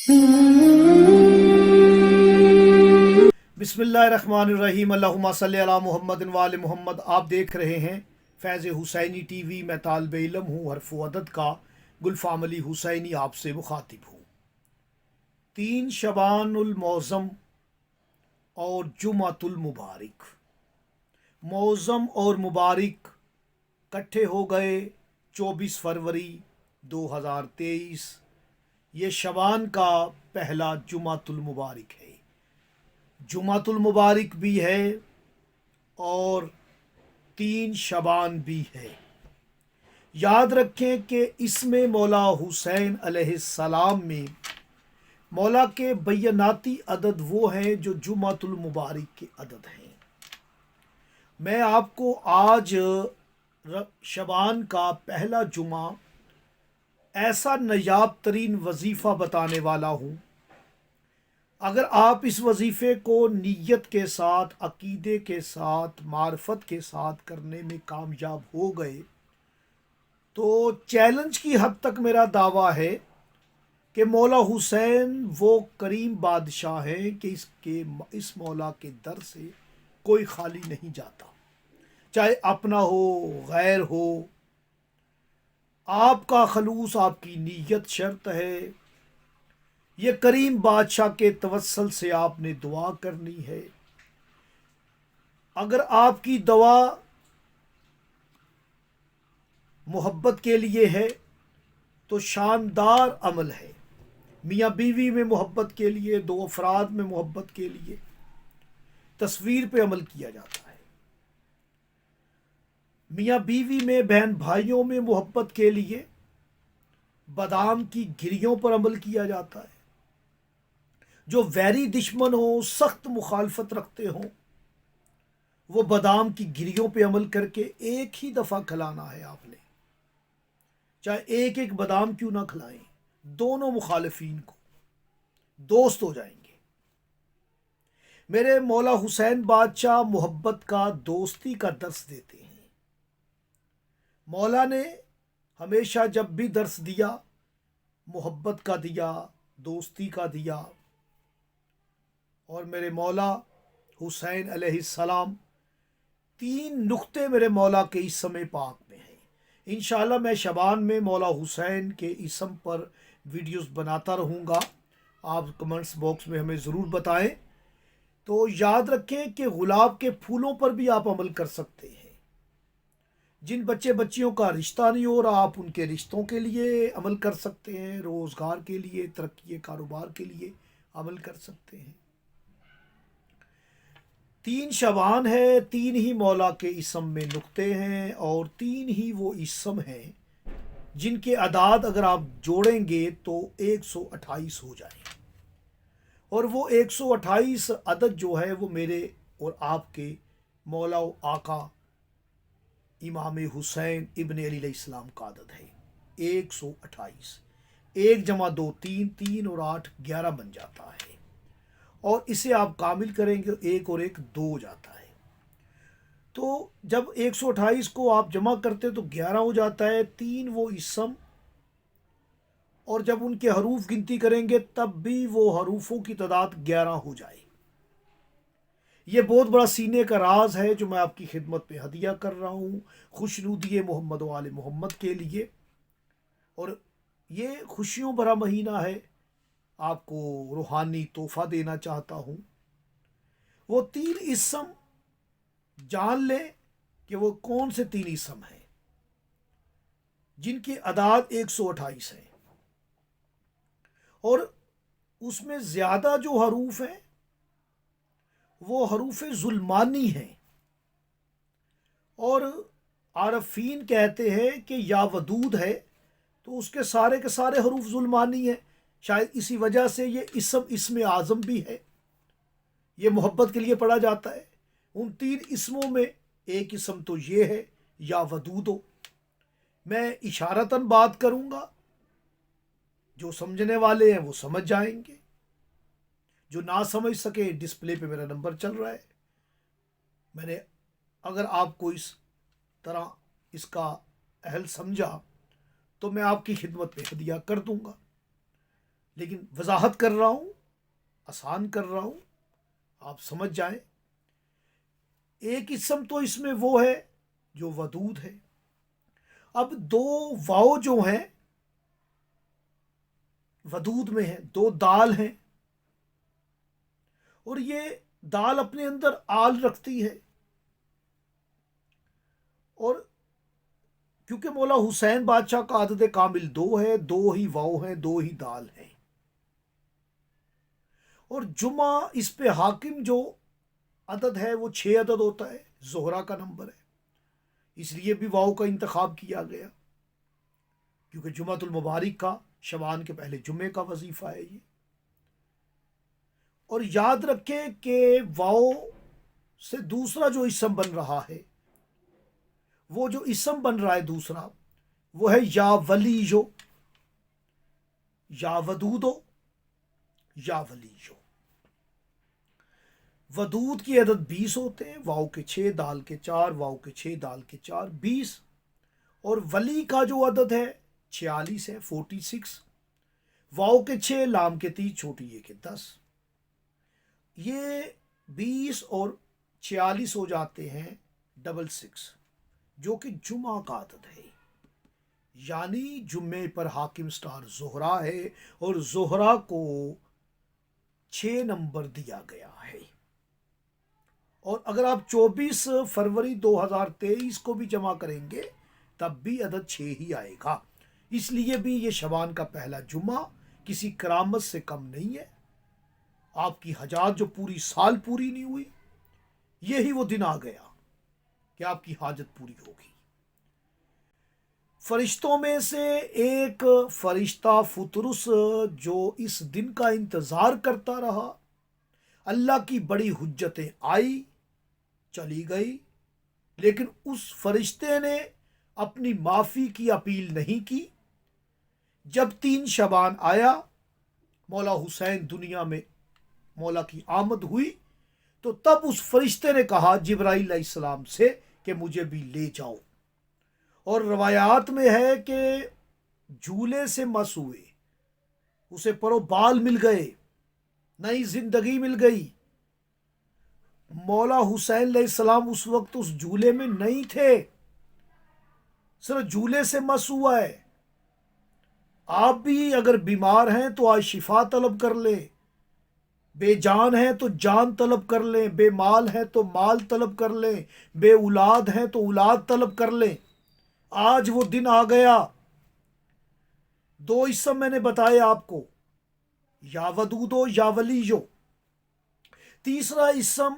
बिस्मिल्लाहिर्रहमानिर्रहीम। अल्लाहुम्मा सल्ली अला मुहम्मद व आले मोहम्मद। आप देख रहे हैं फैज़ हुसैनी टीवी। मैं तालिब इल्म हूँ, हरफ अदद का गुलफ़ाम अली हुसैनी आपसे मुखातिब हूँ। 3 शबानुल मौज़म और जुमातुल मुबारक। मौज़म और मुबारक इकट्ठे हो गए 24 फरवरी 2023। ये शबान का पहला जुमातुल मुबारक है। जुमातुल मुबारक भी है और 3 शबान भी है। याद रखें कि इसमें मौला हुसैन अलैहिस्सलाम में मौला के बैनाती अदद वो हैं जो जुमातुल मुबारक के अदद हैं। मैं आपको आज शबान का पहला जुमा ऐसा नायाब तरीन वजीफ़ा बताने वाला हूँ। अगर आप इस वजीफ़े को नीयत के साथ, अकीदे के साथ, मार्फत के साथ करने में कामयाब हो गए तो चैलेंज की हद तक मेरा दावा है कि मौला हुसैन वो करीम बादशाह हैं कि इस मौला के दर से कोई खाली नहीं जाता, चाहे अपना हो गैर हो। आपका खलूस, आपकी नीयत शर्त है। ये करीम बादशाह के तवस्सल से आपने दुआ करनी है। अगर आपकी दुआ मोहब्बत के लिए है तो शानदार अमल है। मियाँ बीवी में मोहब्बत के लिए, 2 अफराद में मोहब्बत के लिए तस्वीर पे अमल किया जाता है। मियाँ बीवी में, बहन भाइयों में मोहब्बत के लिए बादाम की गिरियों पर अमल किया जाता है। जो वैरी दुश्मन हो, सख्त मुखालफत रखते हों, वो बादाम की गिरियों पे अमल करके एक ही दफ़ा खिलाना है आपने, चाहे एक एक बादाम क्यों ना खिलाएं। दोनों मुखालिफिन को दोस्त हो जाएंगे। मेरे मौला हुसैन बादशाह मोहब्बत का, दोस्ती का दर्स देते हैं। मौला ने हमेशा जब भी दर्स दिया, मोहब्बत का दिया, दोस्ती का दिया। और मेरे मौला हुसैन अलैहिस्सलाम 3 नुक्ते मेरे मौला के इसम पाक में हैं। इंशाअल्लाह मैं शबान में मौला हुसैन के इसम पर वीडियोस बनाता रहूँगा। आप कमेंट्स बॉक्स में हमें ज़रूर बताएं। तो याद रखें कि गुलाब के फूलों पर भी आप अमल कर सकते हैं। जिन बच्चे बच्चियों का रिश्ता नहीं हो रहा, आप उनके रिश्तों के लिए अमल कर सकते हैं। रोज़गार के लिए, तरक्की कारोबार के लिए अमल कर सकते हैं। 3 शबान है, 3 ही मौला के इसम में नुक्ते हैं और 3 ही वो इसम हैं जिनके अदाद अगर आप जोड़ेंगे तो 128 हो जाए। और वो 128 अदद जो है वो मेरे और आपके मौला आका इमाम हुसैन इब्न अली अलैहिस्सलाम का अदद है 128। 1 जमा 2 3, 3 और 8 11 बन जाता है। और इसे आप कामिल करेंगे, 1 और 1 2 हो जाता है। तो जब 128 को आप जमा करते तो 11 हो जाता है। 3 वो इसम, और जब उनके हरूफ गिनती करेंगे तब भी वो हरूफों की तादाद 11 हो जाए। ये बहुत बड़ा सीने का राज है जो मैं आपकी खिदमत में हदिया कर रहा हूँ, खुशनुदी मोहम्मद वाले मोहम्मद के लिए। और ये खुशियों भरा महीना है, आपको रूहानी तोहफा देना चाहता हूँ। वो 3 इसम जान लें कि वो कौन से 3 इसम हैं जिनकी अदाद 128 है। और उसमें ज़्यादा जो हरूफ हैं वो हरूफ जुल्मानी हैं। और आरफीन कहते हैं कि या वदूद है तो उसके सारे के सारे हरूफ जुल्मानी हैं। शायद इसी वजह से ये इसम आज़म भी है। ये मोहब्बत के लिए पढ़ा जाता है। उन 3 इसमों में एक इसम तो ये है या वदूदो। मैं इशारतन बात करूँगा, जो समझने वाले हैं वो समझ जाएंगे, जो ना समझ सके डिस्प्ले पे मेरा नंबर चल रहा है। मैंने अगर आपको इस तरह इसका अहल समझा तो मैं आपकी खिदमत में हदिया कर दूंगा। لیکن وضاحت کر رہا ہوں، آسان کر رہا ہوں، آپ سمجھ جائیں۔ ایک اسم تو اس میں وہ ہے جو ودود ہے۔ اب دو واؤ جو ہیں ودود میں ہیں، دو دال ہیں، اور یہ دال اپنے اندر آل رکھتی ہے، اور کیونکہ مولا حسین بادشاہ کا عدد کامل 2 ہے، 2 ہی واؤ ہیں، 2 ہی دال ہیں، اور جمعہ اس پہ حاکم جو عدد ہے وہ 6 عدد ہوتا ہے، زہرا کا نمبر ہے، اس لیے بھی واؤ کا انتخاب کیا گیا، کیونکہ جمعۃ المبارک کا شعبان کے پہلے جمعے کا وظیفہ ہے یہ۔ اور یاد رکھیں کہ واؤ سے دوسرا جو اسم بن رہا ہے، وہ جو اسم بن رہا ہے دوسرا، وہ ہے یا ولیجو، یا ودودو، یا ولیجو۔ ودود کی عدد 20 ہوتے ہیں، واؤ کے 6 دال کے 4، واؤ کے 6 دال کے 4، 20، اور ولی کا جو عدد ہے 46 ہے، 46، واؤ کے 6 لام کے 30 چھوٹی یہ کے 10، یہ 20 اور 46 ہو جاتے ہیں 66، جو کہ جمعہ کا عدد ہے، یعنی جمعے پر حاکم سٹار زہرا ہے، اور زہرا کو 6 نمبر دیا گیا ہے۔ اور اگر آپ 24 فروری 2023 کو بھی جمع کریں گے تب بھی عدد 6 ہی آئے گا، اس لیے بھی یہ شعبان کا پہلا جمعہ کسی کرامت سے کم نہیں ہے۔ آپ کی حاجات جو پوری سال پوری نہیں ہوئی، یہی وہ دن آ گیا کہ آپ کی حاجت پوری ہوگی۔ فرشتوں میں سے ایک فرشتہ فطرس جو اس دن کا انتظار کرتا رہا، اللہ کی بڑی حجتیں آئی چلی گئی، لیکن اس فرشتے نے اپنی معافی کی اپیل نہیں کی۔ جب 3 شعبان آیا، مولا حسین دنیا میں مولا کی آمد ہوئی، تو تب اس فرشتے نے کہا جبرائیل علیہ السلام سے کہ مجھے بھی لے جاؤ، اور روایات میں ہے کہ جھولے سے مس ہوئے، اسے پرو بال مل گئے، نئی زندگی مل گئی۔ مولا حسین علیہ السلام اس وقت اس جھولے میں نہیں تھے، صرف جھولے سے مس ہوا ہے۔ آپ بھی اگر بیمار ہیں تو آج شفا طلب کر لیں، بے جان ہیں تو جان طلب کر لیں، بے مال ہیں تو مال طلب کر لیں، بے اولاد ہیں تو اولاد طلب کر لیں۔ آج وہ دن آ گیا۔ 2 اسم میں نے بتائے آپ کو، یا ودودو یا ولیجو۔ تیسرا اسم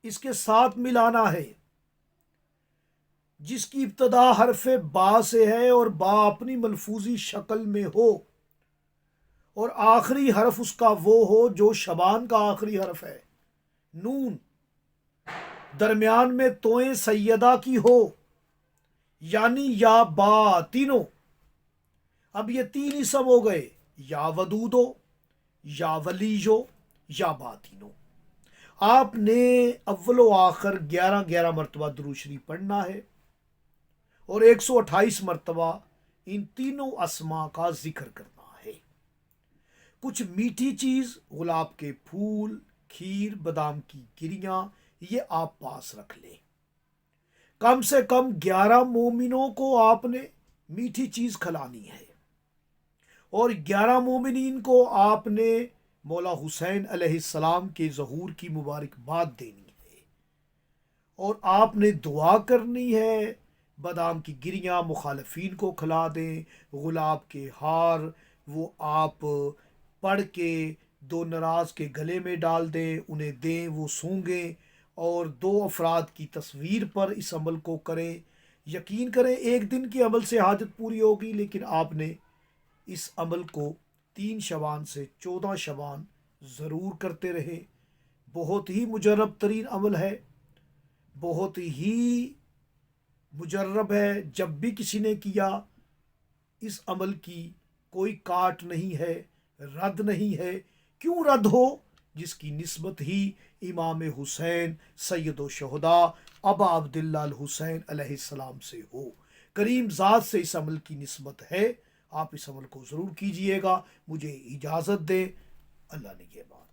اس کے ساتھ ملانا ہے، جس کی ابتدا حرف با سے ہے اور با اپنی ملفوظی شکل میں ہو، اور آخری حرف اس کا وہ ہو جو شبان کا آخری حرف ہے، نون، درمیان میں توئیں سیدہ کی ہو، یعنی یا با تینوں۔ اب یہ 3 اسم ہو گئے، یا ودودو، یا ولیجو، یا با تینوں۔ آپ نے اول و آخر 11 مرتبہ درود شریف پڑھنا ہے، اور 128 مرتبہ ان تینوں اسما کا ذکر کرنا ہے۔ کچھ میٹھی چیز، گلاب کے پھول، کھیر، بادام کی گریاں، یہ آپ پاس رکھ لیں۔ کم سے کم 11 مومنوں کو آپ نے میٹھی چیز کھلانی ہے، اور 11 مومنین کو آپ نے مولا حسین علیہ السلام کے ظہور کی مبارکباد دینی ہے، اور آپ نے دعا کرنی ہے۔ بادام کی گریاں مخالفین کو کھلا دیں، گلاب کے ہار وہ آپ پڑھ کے 2 ناراض کے گلے میں ڈال دیں، انہیں دیں، وہ سونگیں، اور 2 افراد کی تصویر پر اس عمل کو کریں۔ یقین کریں ایک دن کے عمل سے حاجت پوری ہوگی، لیکن آپ نے اس عمل کو 3 شعبان سے 14 شعبان ضرور کرتے رہے۔ بہت ہی مجرب ترین عمل ہے، بہت ہی مجرب ہے، جب بھی کسی نے کیا اس عمل کی کوئی کاٹ نہیں ہے، رد نہیں ہے۔ کیوں رد ہو؟ جس کی نسبت ہی امام حسین سید الشہداء ابا عبداللہ الحسین علیہ السلام سے ہو، کریم ذات سے اس عمل کی نسبت ہے، آپ اس عمل کو ضرور کیجئے گا. مجھے اجازت دے. اللہ نگہبان.